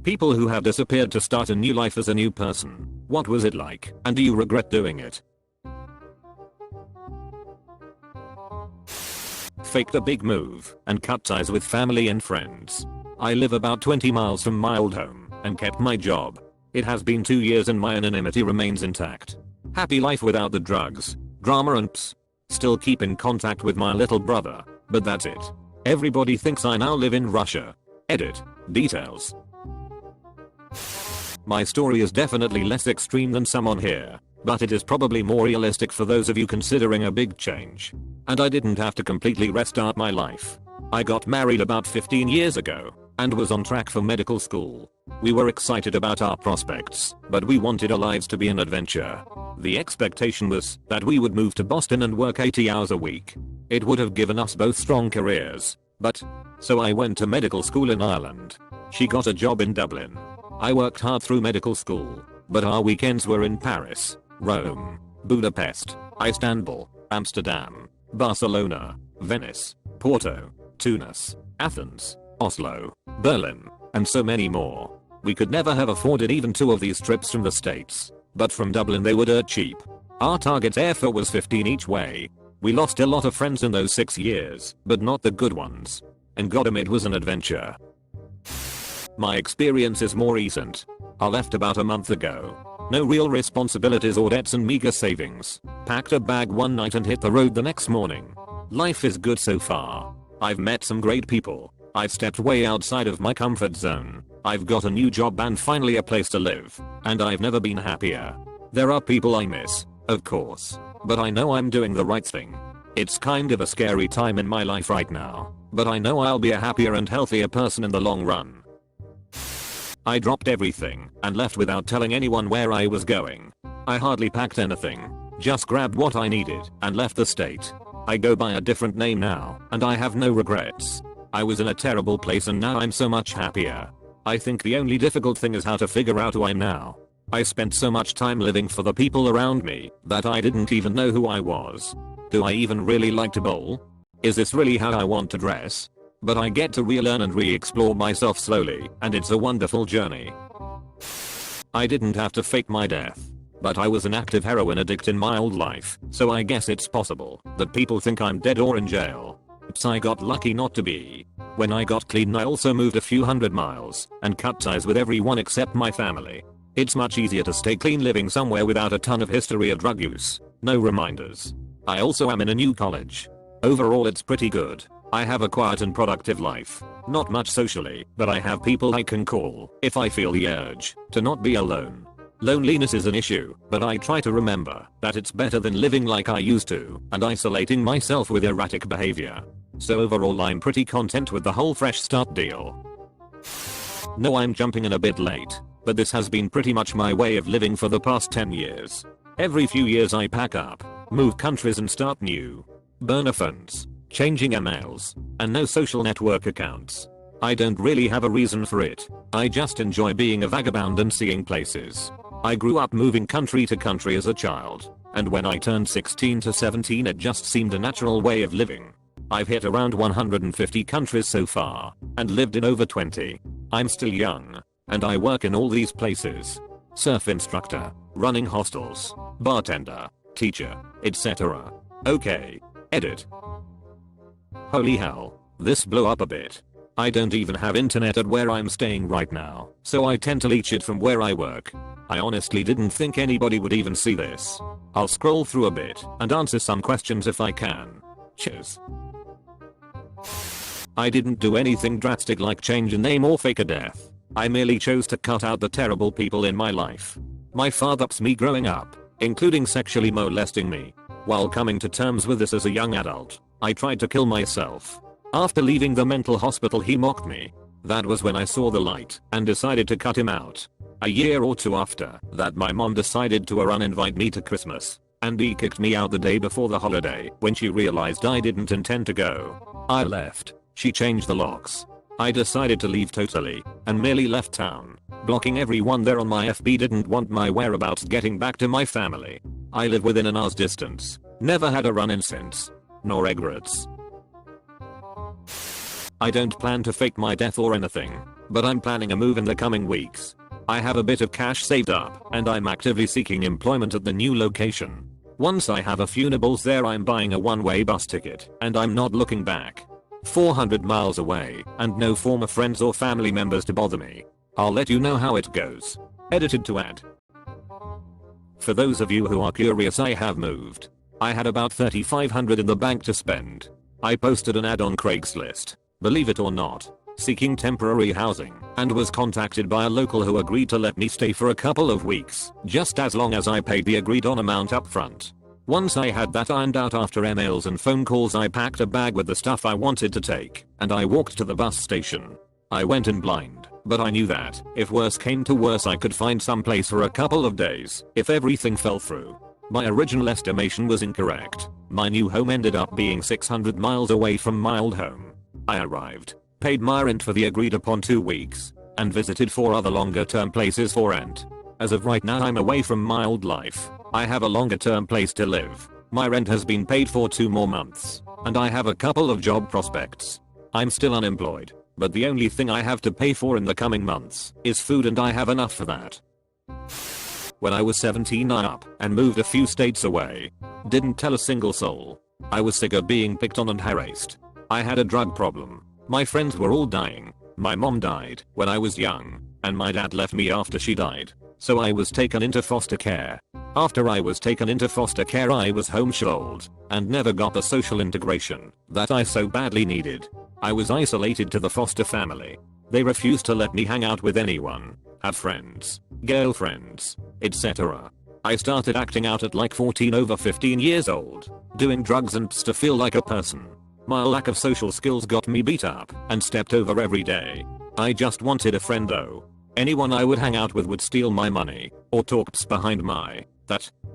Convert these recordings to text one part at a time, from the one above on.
People who have disappeared to start a new life as a new person. What was it like, and do you regret doing it? Faked a big move and cut ties with family and friends. I live about 20 miles from my old home and kept my job. It has been 2 years and my anonymity remains intact. Happy life without the drugs, drama and still keep in contact with my little brother, but that's it. Everybody thinks I now live in Russia. Edit. Details. My story is definitely less extreme than some on here, but it is probably more realistic for those of you considering a big change. And I didn't have to completely restart my life. I got married about 15 years ago and was on track for medical school. We were excited about our prospects, but we wanted our lives to be an adventure. The expectation was that we would move to Boston and work 80 hours a week. It would have given us both strong careers, so I went to medical school in Ireland. She got a job in Dublin. I worked hard through medical school, but our weekends were in Paris, Rome, Budapest, Istanbul, Amsterdam, Barcelona, Venice, Porto, Tunis, Athens, Oslo, Berlin, and so many more. We could never have afforded even 2 of these trips from the States, but from Dublin they were dirt cheap. Our target airfare was 15 each way. We lost a lot of friends in those 6 years, but not the good ones. And goddamn, it was an adventure. My experience is more recent. I left about a month ago. No real responsibilities or debts and meager savings. Packed a bag one night and hit the road the next morning. Life is good so far. I've met some great people. I've stepped way outside of my comfort zone. I've got a new job and finally a place to live. And I've never been happier. There are people I miss, of course. But I know I'm doing the right thing. It's kind of a scary time in my life right now. But I know I'll be a happier and healthier person in the long run. I dropped everything and left without telling anyone where I was going. I hardly packed anything. Just grabbed what I needed and left the state. I go by a different name now and I have no regrets. I was in a terrible place and now I'm so much happier. I think the only difficult thing is how to figure out who I'm now. I spent so much time living for the people around me that I didn't even know who I was. Do I even really like to bowl? Is this really how I want to dress? But I get to relearn and re-explore myself slowly, and it's a wonderful journey. I didn't have to fake my death. But I was an active heroin addict in my old life, so I guess it's possible that people think I'm dead or in jail. I got lucky not to be. When I got clean I also moved a few hundred miles and cut ties with everyone except my family. It's much easier to stay clean living somewhere without a ton of history of drug use. No reminders. I also am in a new college. Overall it's pretty good. I have a quiet and productive life. Not much socially, but I have people I can call if I feel the urge to not be alone. Loneliness is an issue, but I try to remember that it's better than living like I used to and isolating myself with erratic behavior. So overall I'm pretty content with the whole fresh start deal. No, I'm jumping in a bit late, but this has been pretty much my way of living for the past 10 years. Every few years I pack up, move countries and start new. Burner phones, changing emails, and no social network accounts. I don't really have a reason for it. I just enjoy being a vagabond and seeing places. I grew up moving country to country as a child, and when I turned 16 to 17 it just seemed a natural way of living. I've hit around 150 countries so far, and lived in over 20. I'm still young, and I work in all these places. Surf instructor, running hostels, bartender, teacher, etc. Okay. Edit. Holy hell, this blew up a bit. I don't even have internet at where I'm staying right now, so I tend to leech it from where I work. I honestly didn't think anybody would even see this. I'll scroll through a bit and answer some questions if I can. Cheers. I didn't do anything drastic like change a name or fake a death. I merely chose to cut out the terrible people in my life. My father ups me growing up, including sexually molesting me. While coming to terms with this as a young adult, I tried to kill myself. After leaving the mental hospital he mocked me. That was when I saw the light and decided to cut him out. A year or two after that my mom decided to uninvite me to Christmas, and he kicked me out the day before the holiday when she realized I didn't intend to go. I left. She changed the locks. I decided to leave totally and merely left town, blocking everyone there on my FB. Didn't want my whereabouts getting back to my family. I live within an hour's distance. Never had a run-in since. No regrets. I don't plan to fake my death or anything. but I'm planning a move in the coming weeks. I have a bit of cash saved up and I'm actively seeking employment at the new location. Once I have a few nibbles there, I'm buying a one-way bus ticket and I'm not looking back. 400 miles away and no former friends or family members to bother me. I'll let you know how it goes. Edited to add. For those of you who are curious, I have moved. I had about $3,500 in the bank to spend. I posted an ad on Craigslist, believe it or not, seeking temporary housing, and was contacted by a local who agreed to let me stay for a couple of weeks, just as long as I paid the agreed on amount up front. Once I had that ironed out after emails and phone calls, I packed a bag with the stuff I wanted to take, and I walked to the bus station. I went in blind, but I knew that, if worse came to worse, I could find some place for a couple of days, if everything fell through. My original estimation was incorrect. My new home ended up being 600 miles away from my old home. I arrived, paid my rent for the agreed upon 2 weeks, and visited 4 other longer term places for rent. As of right now, I'm away from my old life. I have a longer term place to live. My rent has been paid for 2 more months, and I have a couple of job prospects. I'm still unemployed, but the only thing I have to pay for in the coming months is food, and I have enough for that. When I was 17, I up and moved a few states away. Didn't tell a single soul. I was sick of being picked on and harassed. I had a drug problem. My friends were all dying. My mom died when I was young, and my dad left me after she died. So I was taken into foster care. After I was taken into foster care, I was homeschooled and never got the social integration that I so badly needed. I was isolated to the foster family. They refused to let me hang out with anyone, have friends, girlfriends, etc. I started acting out at like 14, over 15 years old, doing drugs and to feel like a person. My lack of social skills got me beat up and stepped over every day. I just wanted a friend though. Anyone I would hang out with would steal my money or talk behind my,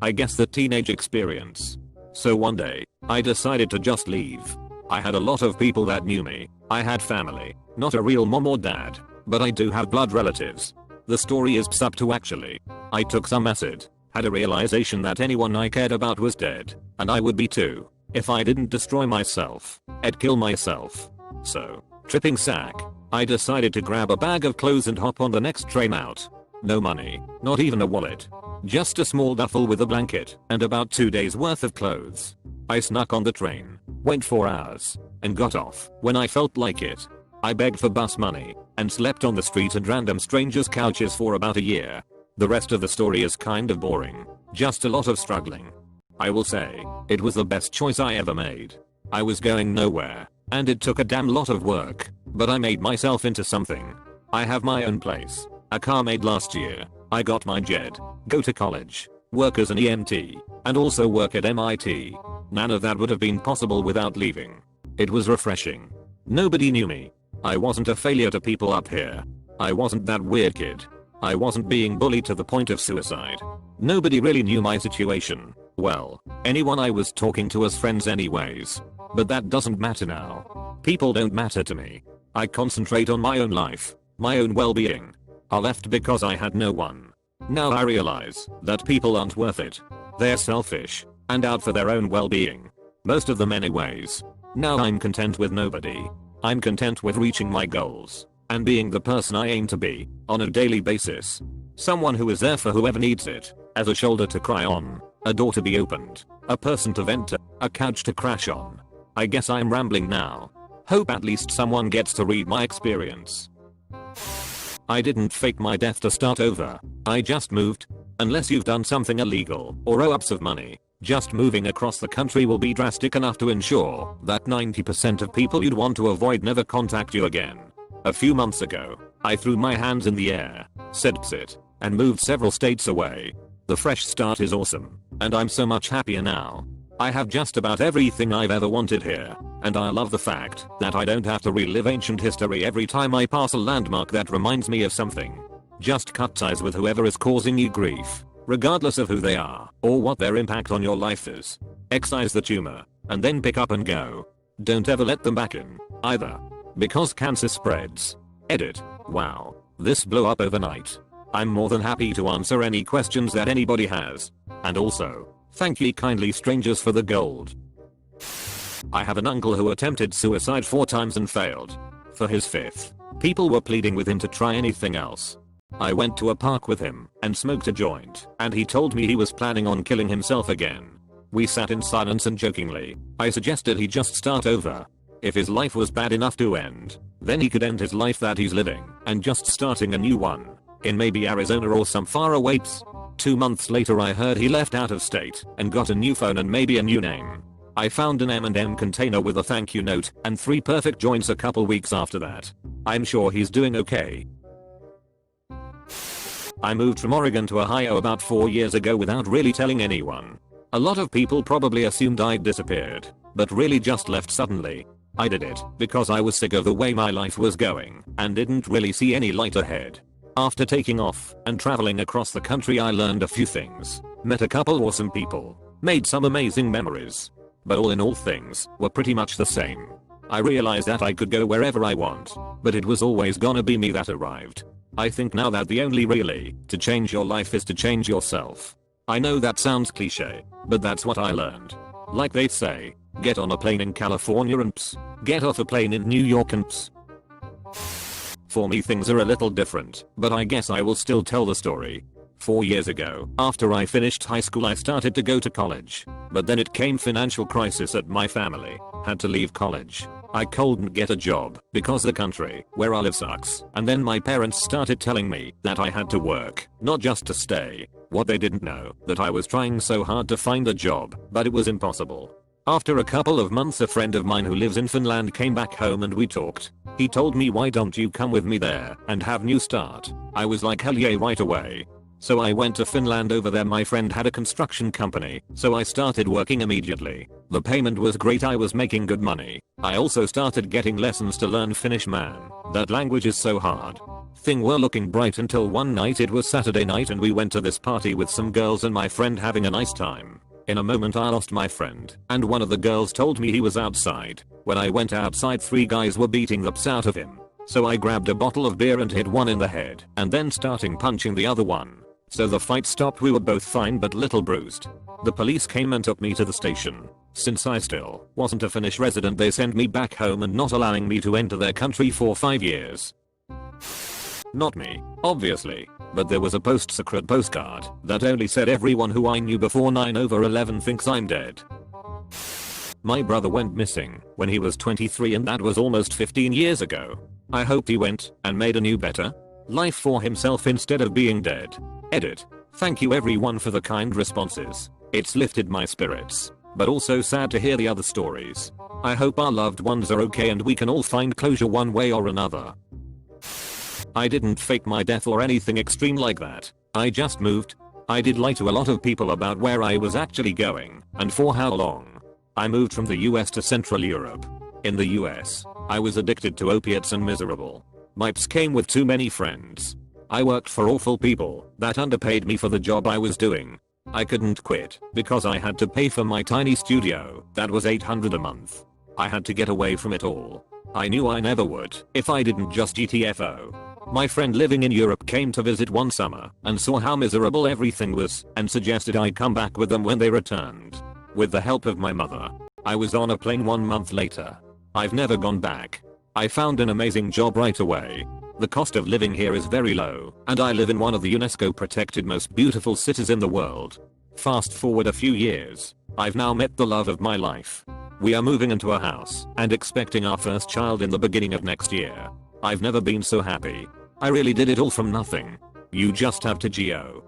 I guess the teenage experience. So one day, I decided to just leave. I had a lot of people that knew me. I had family, not a real mom or dad, but I do have blood relatives. The story is up to actually. I took some acid, had a realization that anyone I cared about was dead, and I would be too. If I didn't destroy myself, I'd kill myself. So, tripping sack, I decided to grab a bag of clothes and hop on the next train out. No money, not even a wallet. Just a small duffel with a blanket and about 2 days worth of clothes. I snuck on the train, went 4 hours, and got off when I felt like it. I begged for bus money and slept on the street and random strangers' couches for about a year. The rest of the story is kind of boring, just a lot of struggling. I will say, it was the best choice I ever made. I was going nowhere, and it took a damn lot of work, but I made myself into something. I have my own place, a car made last year. I got my JED, go to college, work as an EMT, and also work at MIT. None of that would have been possible without leaving. It was refreshing. Nobody knew me. I wasn't a failure to people up here. I wasn't that weird kid. I wasn't being bullied to the point of suicide. Nobody really knew my situation. Well, anyone I was talking to as friends anyways. But that doesn't matter now. People don't matter to me. I concentrate on my own life, my own well-being. I left because I had no one. Now I realize that people aren't worth it. They're selfish and out for their own well-being. Most of them anyways. Now I'm content with nobody. I'm content with reaching my goals and being the person I aim to be on a daily basis. Someone who is there for whoever needs it, as a shoulder to cry on, a door to be opened, a person to vent to, a couch to crash on. I guess I'm rambling now. Hope at least someone gets to read my experience. I didn't fake my death to start over. I just moved. Unless you've done something illegal or owe ups of money, just moving across the country will be drastic enough to ensure that 90% of people you'd want to avoid never contact you again. A few months ago, I threw my hands in the air, said "Psit," and moved several states away. The fresh start is awesome, and I'm so much happier now. I have just about everything I've ever wanted here, and I love the fact that I don't have to relive ancient history every time I pass a landmark that reminds me of something. Just cut ties with whoever is causing you grief, regardless of who they are or what their impact on your life is. Excise the tumor, and then pick up and go. Don't ever let them back in, either. Because cancer spreads. Edit. Wow, this blew up overnight. I'm more than happy to answer any questions that anybody has. And also, thank ye kindly strangers for the gold. I have an uncle who attempted suicide 4 times and failed. For his 5th, People were pleading with him to try anything else. I went to a park with him and smoked a joint, and he told me he was planning on killing himself again. We sat in silence and jokingly, I suggested he just start over. If his life was bad enough to end, then he could end his life that he's living and just starting a new one in maybe Arizona or some faraway place. 2 months later I heard he left out of state and got a new phone and maybe a new name. I found an M&M container with a thank you note and 3 perfect joints a couple weeks after that. I'm sure he's doing okay. I moved from Oregon to Ohio about 4 years ago without really telling anyone. A lot of people probably assumed I'd disappeared, but really just left suddenly. I did it because I was sick of the way my life was going and didn't really see any light ahead. After taking off and traveling across the country I learned a few things, met a couple awesome people, made some amazing memories. But all in all things were pretty much the same. I realized that I could go wherever I want, but it was always gonna be me that arrived. I think now that the only really to change your life is to change yourself. I know that sounds cliche, but that's what I learned. Like they say, get on a plane in California and get off a plane in New York and For me things are a little different, but I guess I will still tell the story. 4 years ago, after I finished high school I started to go to college, but then it came financial crisis at my family, had to leave college. I couldn't get a job because the country where I live sucks, and then my parents started telling me that I had to work, not just to stay. What they didn't know, that I was trying so hard to find a job, but it was impossible. After a couple of months a friend of mine who lives in Finland came back home and we talked. He told me why don't you come with me there and have new start. I was like hell yeah right away. So I went to Finland. Over there my friend had a construction company, so I started working immediately. The payment was great, I was making good money. I also started getting lessons to learn Finnish, man. That language is so hard. Things were looking bright until one night. It was Saturday night and we went to this party with some girls and my friend having a nice time. In a moment I lost my friend, and one of the girls told me he was outside. When I went outside 3 guys were beating the piss out of him. So I grabbed a bottle of beer and hit one in the head and then starting punching the other one. So the fight stopped, we were both fine but little bruised. The police came and took me to the station. Since I still wasn't a Finnish resident they sent me back home and not allowing me to enter their country for 5 years. Not me, obviously, but there was a post-secret postcard that only said everyone who I knew before 9/11 thinks I'm dead. My brother went missing when he was 23 and that was almost 15 years ago. I hoped he went and made a new better life for himself instead of being dead. Edit. Thank you everyone for the kind responses. It's lifted my spirits, but also sad to hear the other stories. I hope our loved ones are okay and we can all find closure one way or another. I didn't fake my death or anything extreme like that. I just moved. I did lie to a lot of people about where I was actually going and for how long. I moved from the US to Central Europe. In the US, I was addicted to opiates and miserable. My ps came with too many friends. I worked for awful people that underpaid me for the job I was doing. I couldn't quit because I had to pay for my tiny studio that was $800 a month. I had to get away from it all. I knew I never would if I didn't just GTFO. My friend living in Europe came to visit one summer and saw how miserable everything was and suggested I come back with them when they returned. With the help of my mother, I was on a plane 1 month later. I've never gone back. I found an amazing job right away. The cost of living here is very low, and I live in one of the UNESCO protected most beautiful cities in the world. Fast forward a few years, I've now met the love of my life. We are moving into a house and expecting our first child in the beginning of next year. I've never been so happy. I really did it all from nothing. You just have to geo.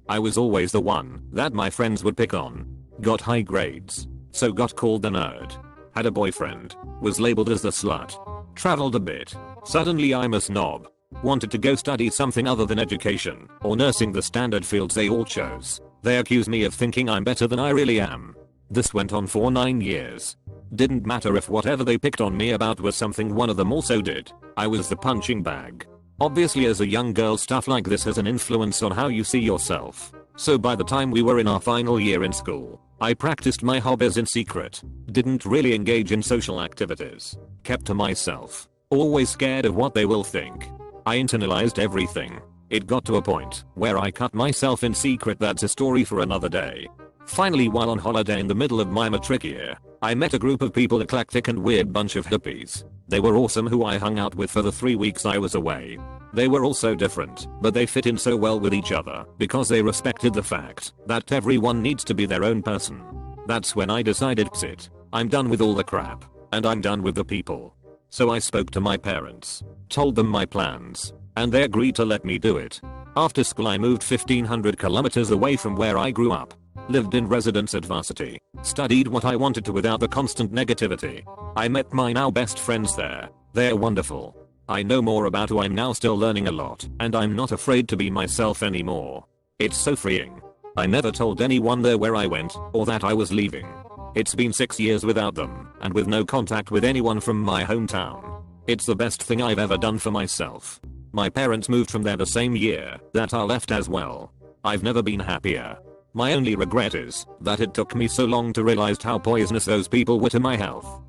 I was always the one that my friends would pick on. Got high grades, so got called the nerd. Had a boyfriend, was labeled as the slut. Traveled a bit. Suddenly I'm a snob. Wanted to go study something other than education or nursing, the standard fields they all chose. They accuse me of thinking I'm better than I really am. This went on for 9 years. Didn't matter if whatever they picked on me about was something one of them also did. I was the punching bag. Obviously as a young girl stuff like this has an influence on how you see yourself. So by the time we were in our final year in school, I practiced my hobbies in secret. Didn't really engage in social activities. Kept to myself. Always scared of what they will think. I internalized everything. It got to a point where I cut myself in secret. That's a story for another day. Finally, while on holiday in the middle of my matric year, I met a group of people, eclectic and weird bunch of hippies. They were awesome who I hung out with for the 3 weeks I was away. They were all so different, but they fit in so well with each other because they respected the fact that everyone needs to be their own person. That's when I decided, "Psst, I'm done with all the crap, and I'm done with the people." So I spoke to my parents, told them my plans, and they agreed to let me do it. After school I moved 1500 kilometers away from where I grew up. Lived in residence at varsity, studied what I wanted to without the constant negativity. I met my now best friends there. They're wonderful. I know more about who I'm now, still learning a lot, and I'm not afraid to be myself anymore. It's so freeing. I never told anyone there where I went, or that I was leaving. It's been 6 years without them, and with no contact with anyone from my hometown. It's the best thing I've ever done for myself. My parents moved from there the same year that I left as well. I've never been happier. My only regret is that it took me so long to realize how poisonous those people were to my health.